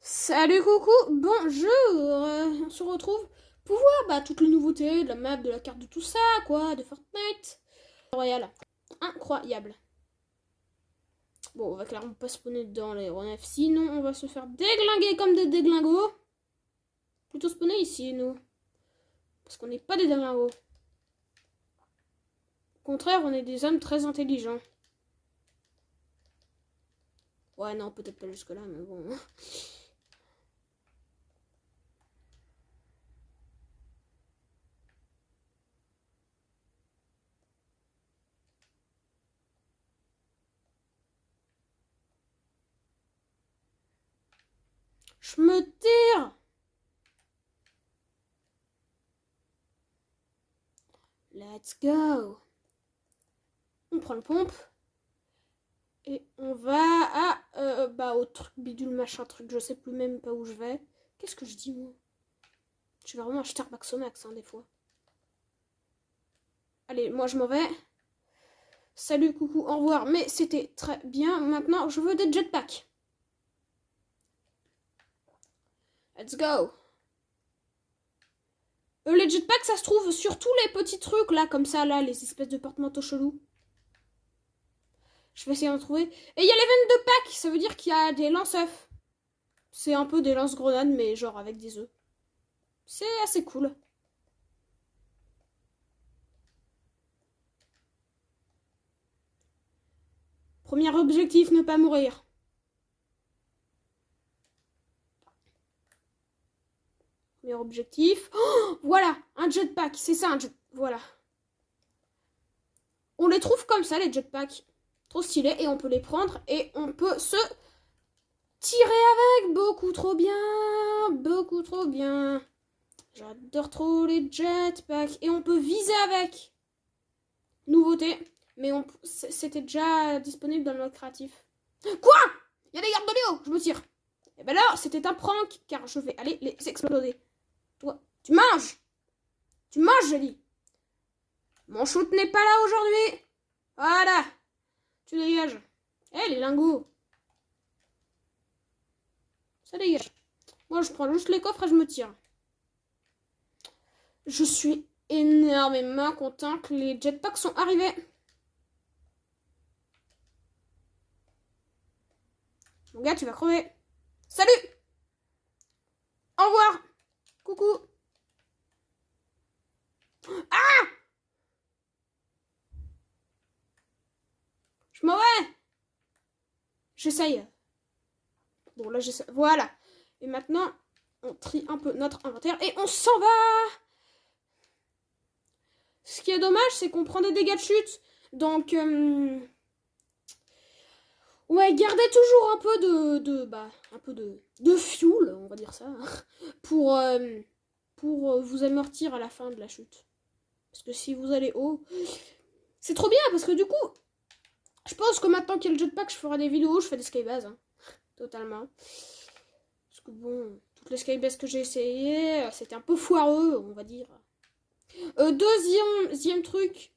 Salut coucou, bonjour, on se retrouve pour voir toutes les nouveautés de la map, de la carte, de tout ça, quoi, de Fortnite. Royal, incroyable. Bon, on va clairement pas spawner dans les renefs, sinon on va se faire déglinguer comme des déglingos. Plutôt spawner ici, nous. Parce qu'on n'est pas des déglingos. Au contraire, on est des hommes très intelligents. Ouais, non, peut-être pas jusque-là, mais bon. Je me tire. Let's go. On prend le pompe. Et on va au truc bidule machin truc, je sais plus même pas où je vais. Qu'est-ce que je dis moi? Je vais vraiment acheter Max au max des fois. Allez, moi je m'en vais. Salut, coucou, au revoir. Mais c'était très bien. Maintenant, je veux des jetpacks. Let's go. Les jetpacks, ça se trouve sur tous les petits trucs là, comme ça, là, les espèces de porte-manteaux chelous. Je vais essayer d'en trouver. Et il y a les 22 packs, ça veut dire qu'il y a des lance-œufs. C'est un peu des lance-grenades, mais genre avec des œufs. C'est assez cool. Premier objectif, ne pas mourir. Premier objectif. Oh, voilà, un jetpack. C'est ça, un jet... Voilà. On les trouve comme ça, les jetpacks. Trop stylés. Et on peut les prendre et on peut se tirer avec. Beaucoup trop bien. Beaucoup trop bien. J'adore trop les jetpacks. Et on peut viser avec. Nouveauté. Mais c'était déjà disponible dans le mode créatif. Quoi? Il y a des gardes de Léo. Je me tire. Et ben là, c'était un prank. Car je vais aller les exploser. Toi, tu manges. Tu manges, je dis. Mon shoot n'est pas là aujourd'hui. Voilà. Tu dégages. Eh, les lingots. Ça dégage. Moi, je prends juste les coffres et je me tire. Je suis énormément content que les jetpacks sont arrivés. Mon gars, tu vas crever. Salut. Au revoir. Coucou. Ah! Je m'en vais. J'essaye. Bon, là, j'essaie. Voilà. Et maintenant, on trie un peu notre inventaire et on s'en va. Ce qui est dommage, c'est qu'on prend des dégâts de chute. Donc, ouais, gardez toujours un peu de fuel, on va dire ça, pour vous amortir à la fin de la chute. Parce que si vous allez haut, c'est trop bien, parce que du coup, je pense que maintenant qu'il y a le jetpack, je ferai des vidéos, je fais des skybases, totalement. Parce que bon, toutes les skybases que j'ai essayées, c'était un peu foireux, on va dire. Deuxième truc,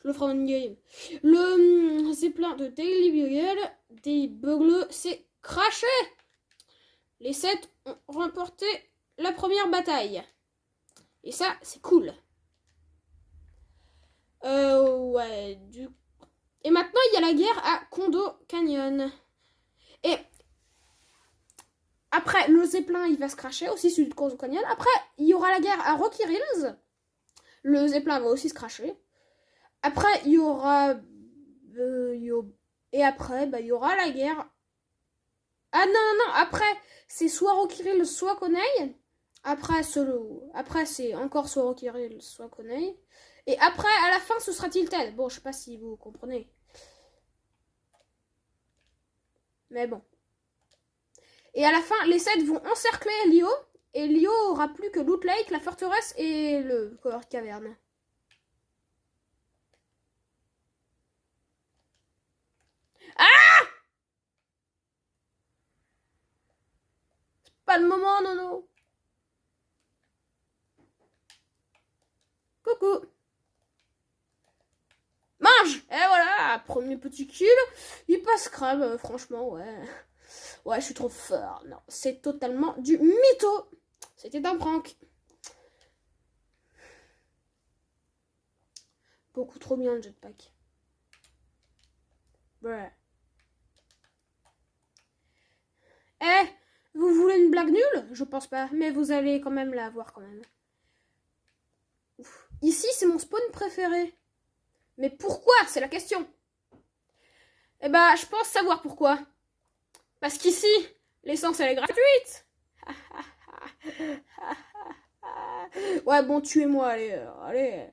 je le ferai en game. Le zeppelin de Daily Bugle s'est craché. Les 7 ont remporté la première bataille. Et ça, c'est cool. Ouais, Et maintenant, il y a la guerre à Condo Canyon. Et après, le zeppelin, il va se cracher, aussi celui de Condo Canyon. Après, il y aura la guerre à Rocky Hills. Le zeppelin va aussi se cracher. Après, il y aura... Et après, il y aura la guerre... Ah non, après, c'est soit Rocky Hills, soit Coney. Après, c'est encore soit Rocky Hills, soit Coney. Et après, à la fin, ce sera Tilted. Bon, je sais pas si vous comprenez. Mais bon. Et à la fin, les 7 vont encercler Lio. Et Lio aura plus que Loot Lake, la forteresse et le corps caverne. Ah! C'est pas le moment, Nono. Coucou. Mange! Et voilà, premier petit kill. Il passe crème, franchement, ouais. Ouais, je suis trop fort. Non, c'est totalement du mytho. C'était un prank. Beaucoup trop bien le jetpack. Ouais. Eh, vous voulez une blague nulle? Je pense pas, mais vous allez quand même la voir quand même. Ouf. Ici, c'est mon spawn préféré. Mais pourquoi? C'est la question. Eh ben, je pense savoir pourquoi. Parce qu'ici, l'essence, elle est gratuite. Ouais, bon, tuez-moi, allez, allez.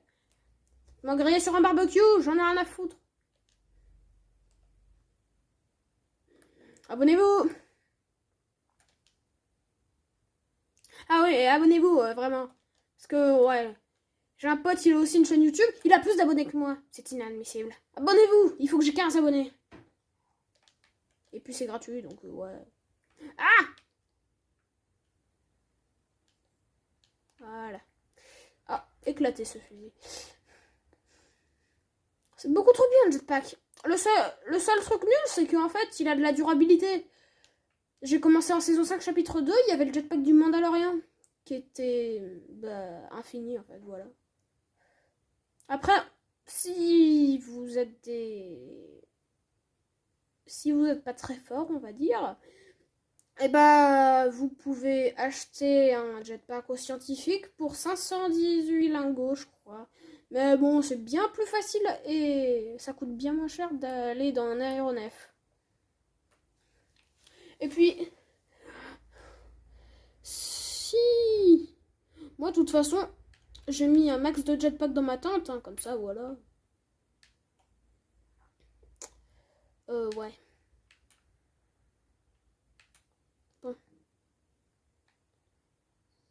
M'en griller sur un barbecue, j'en ai rien à foutre. Abonnez-vous. Ah oui, et abonnez-vous, vraiment. Parce que, ouais, j'ai un pote, il a aussi une chaîne YouTube. Il a plus d'abonnés que moi. C'est inadmissible. Abonnez-vous. Il faut que j'ai 15 abonnés. Et puis c'est gratuit, donc ouais. Ah! Voilà. Ah, éclaté ce fusil. C'est beaucoup trop bien le jetpack. Le seul truc nul, c'est qu'en fait, il a de la durabilité. J'ai commencé en saison 5, chapitre 2, il y avait le jetpack du Mandalorian. Qui était infini, en fait, voilà. Après, si vous êtes si vous n'êtes pas très fort, on va dire, et bah vous pouvez acheter un jetpack au scientifique pour 518 lingots, je crois. Mais bon, c'est bien plus facile et ça coûte bien moins cher d'aller dans un aéronef. Et puis, si... Moi, de toute façon, j'ai mis un max de jetpack dans ma tente, hein, comme ça, voilà. Ouais. Bon.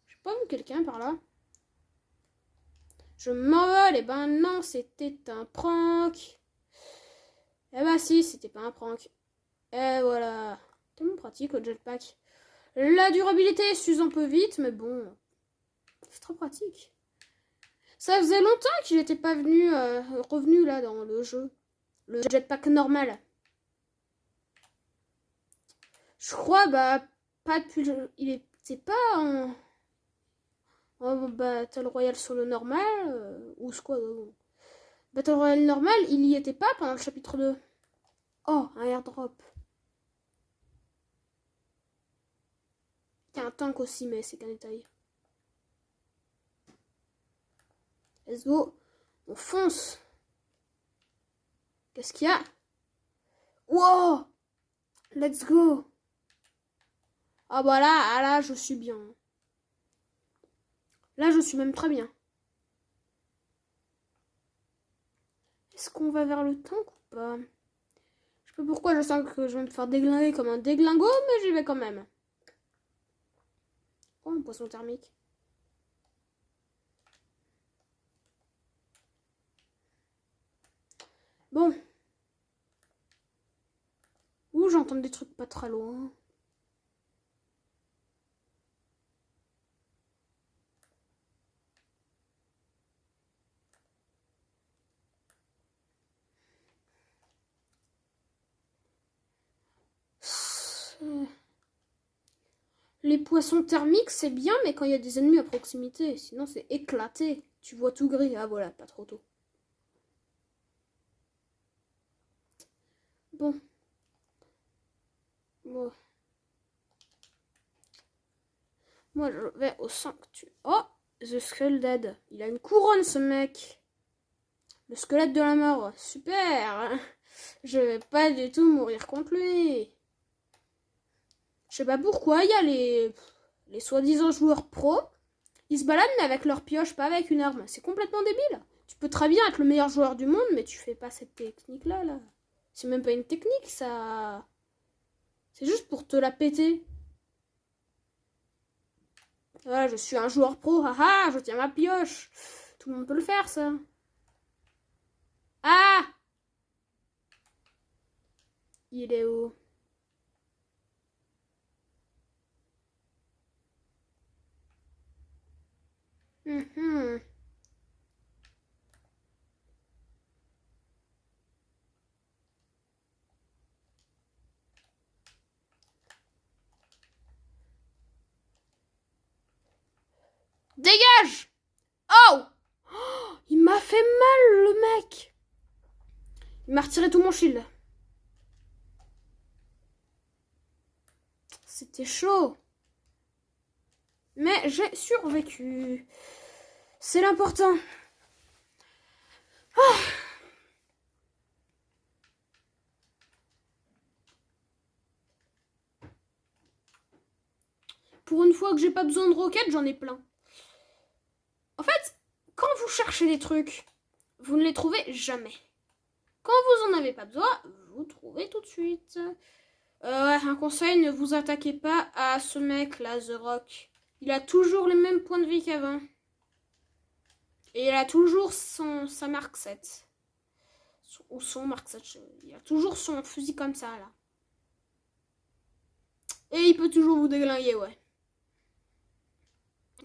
J'ai pas vu quelqu'un par là. Je m'envole, et ben non, c'était un prank. Eh ben si, c'était pas un prank. Et voilà. Tellement pratique le jetpack. La durabilité s'use un peu vite, mais bon, c'est trop pratique. Ça faisait longtemps qu'il n'était pas revenu là dans le jeu. Le jetpack normal. Je crois, pas depuis il était pas en Battle Royale sur le normal, ou quoi Battle Royale normal, il y était pas pendant le chapitre 2. Oh, un airdrop. Il y a un tank aussi, mais c'est qu'un détail. Let's go. On fonce. Qu'est-ce qu'il y a? Wow! Let's go. Ah bah là, je suis bien. Là, je suis même très bien. Est-ce qu'on va vers le tank ou pas? Je sais pas pourquoi je sens que je vais me faire déglinguer comme un déglingo, mais j'y vais quand même. Oh, un poisson thermique. Bon. Ouh, j'entends des trucs pas très loin. Les poissons thermiques, c'est bien, mais quand il y a des ennemis à proximité. Sinon, c'est éclaté. Tu vois tout gris. Ah, voilà, pas trop tôt. Bon. Bon. Moi, je vais au sanctuaire. Oh, The Skull Dead. Il a une couronne, ce mec. Le squelette de la mort. Super. Je vais pas du tout mourir contre lui. Je sais pas pourquoi, il y a les soi-disant joueurs pros. Ils se baladent, mais avec leur pioche, pas avec une arme. C'est complètement débile. Tu peux très bien être le meilleur joueur du monde, mais tu fais pas cette technique-là, là. C'est même pas une technique, ça... C'est juste pour te la péter. Voilà, je suis un joueur pro, haha, je tiens ma pioche. Tout le monde peut le faire, ça. Ah! Il est où? Dégage! Oh! Il m'a fait mal, le mec! Il m'a retiré tout mon shield. C'était chaud. Mais j'ai survécu. C'est l'important. Ah. Pour une fois que j'ai pas besoin de roquettes, j'en ai plein. En fait, quand vous cherchez des trucs, vous ne les trouvez jamais. Quand vous en avez pas besoin, vous trouvez tout de suite. Un conseil, ne vous attaquez pas à ce mec là, The Rock. Il a toujours les mêmes points de vie qu'avant. Et il a toujours sa Mark 7. Ou son Mark 7. Il a toujours son fusil comme ça là. Et il peut toujours vous déglinguer, ouais.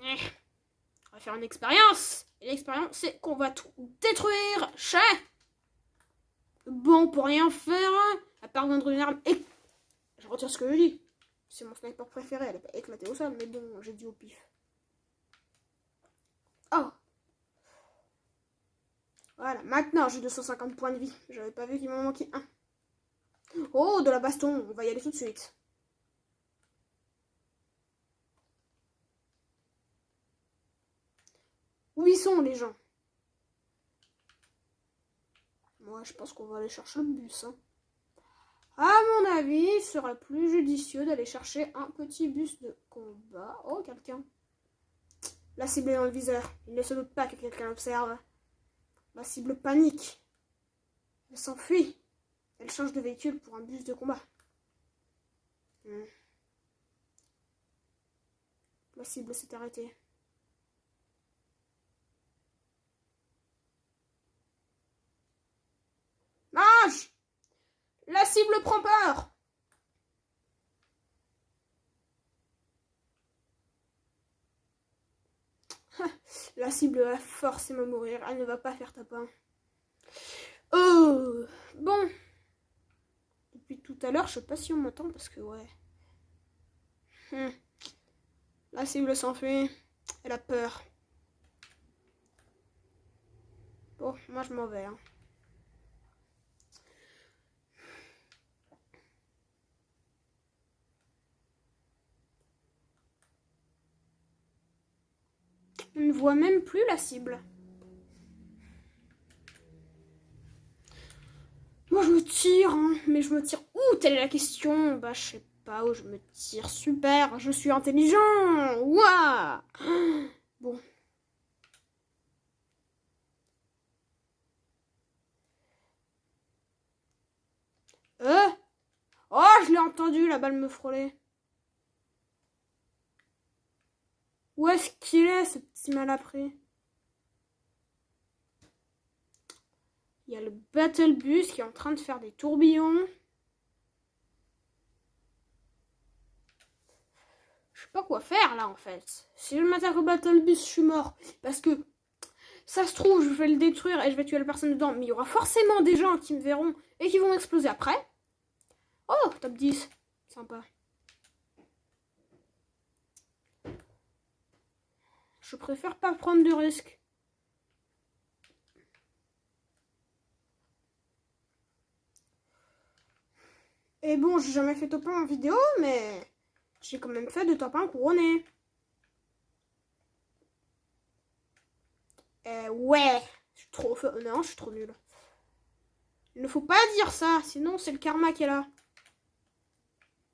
On va faire une expérience. Et l'expérience, c'est qu'on va tout détruire. Bon, pour rien faire, à part vendre une arme. Et je retire ce que je dis. C'est mon sniper préféré. Elle est pas éclatée au sol, mais bon, j'ai dit au pif. Oh. Voilà, maintenant j'ai 250 points de vie. J'avais pas vu qu'il m'en manquait un. Oh, de la baston. On va y aller tout de suite. Où ils sont, les gens? Moi, je pense qu'on va aller chercher le bus. Hein. À mon avis, il serait plus judicieux d'aller chercher un petit bus de combat. Oh, quelqu'un. La cible est dans le viseur. Il ne se doute pas que quelqu'un l'observe. La cible panique. Elle s'enfuit. Elle change de véhicule pour un bus de combat. La cible s'est arrêtée. Mange! La cible prend peur! La cible va forcément mourir. Elle ne va pas faire tapin. Oh! Bon. Depuis tout à l'heure, je sais pas si on m'entend parce que ouais. La cible s'enfuit. Elle a peur. Bon, moi je m'en vais. Hein. On ne voit même plus la cible. Moi je me tire, hein, mais je me tire où? Telle est la question. Bah je sais pas où je me tire. Super, je suis intelligent. Ouah. Bon. Oh, je l'ai entendu, la balle me frôlait. Où est-ce qu'il est, ce petit malappris? Il y a le Battle Bus qui est en train de faire des tourbillons. Je sais pas quoi faire là en fait. Si je m'attaque au Battle Bus, je suis mort. Parce que ça se trouve, je vais le détruire et je vais tuer la personne dedans. Mais il y aura forcément des gens qui me verront et qui vont exploser après. Oh, top 10. Sympa. Je préfère pas prendre de risques. Et bon, j'ai jamais fait top 1 en vidéo, mais j'ai quand même fait de top 1 couronné. Ouais, je suis trop... Non, je suis trop nulle. Il ne faut pas dire ça, sinon c'est le karma qui est là.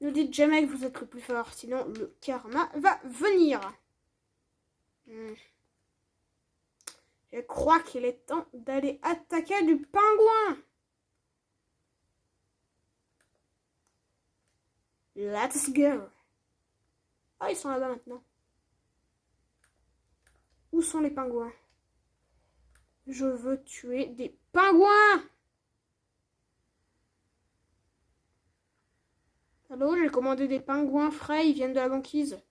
Ne dites jamais que vous êtes le plus fort, sinon le karma va venir. Je crois qu'il est temps d'aller attaquer du pingouin. Let's go. Ah, ils sont là-bas maintenant. Où sont les pingouins? Je veux tuer des pingouins. Allô, j'ai commandé des pingouins frais, ils viennent de la banquise.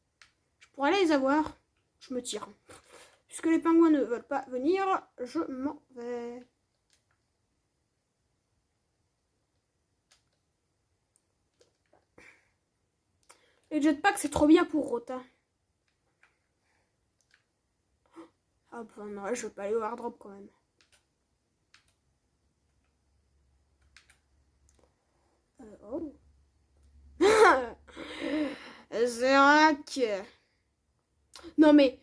Je pourrais aller les avoir. Je me tire. Puisque les pingouins ne veulent pas venir, je m'en vais. Les jetpacks, c'est trop bien pour Rota. Ah bah non, je veux pas aller au airdrop quand même. Oh. Zerac. Non mais,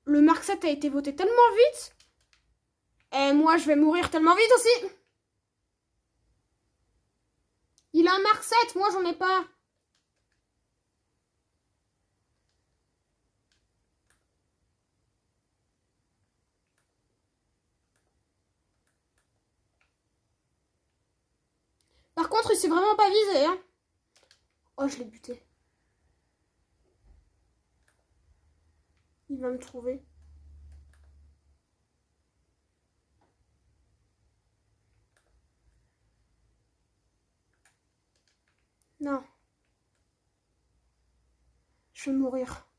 le Mark 7 a été voté tellement vite. Et moi, je vais mourir tellement vite aussi. Il a un Mark 7, moi j'en ai pas. Par contre, il s'est vraiment pas visé, hein. Oh, je l'ai buté. Il va me trouver. Non. Je vais mourir.